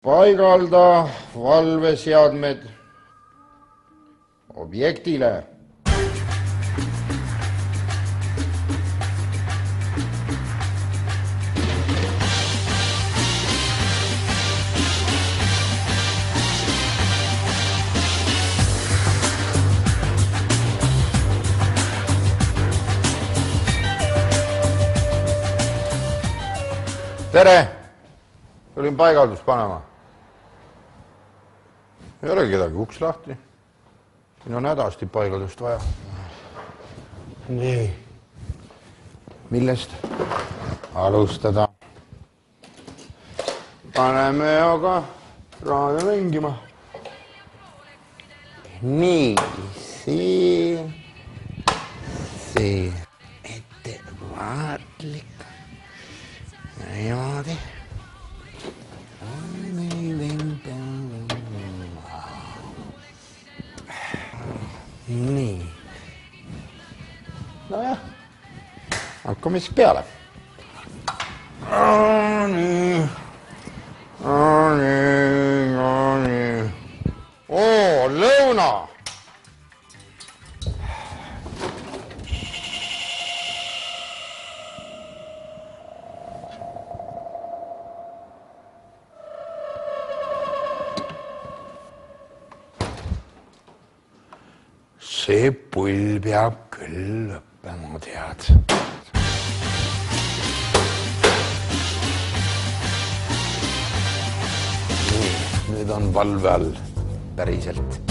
Paigalda valveseadmed objektile. Tere! Tulin paigaldust panema. Ei ole kedagi, uks lahti. Siin on hädasti paigaldust vaja. Nii. Millest alustada? Paneme aga raadio mängima. Nii, siin. Ettevaatlik. Niimoodi. Nii. Nojah. Hakkame siis peale. Nii. Oo, lõuna! See pull peab küll lõppema, tead. Nii, nüüd on valve all päriselt.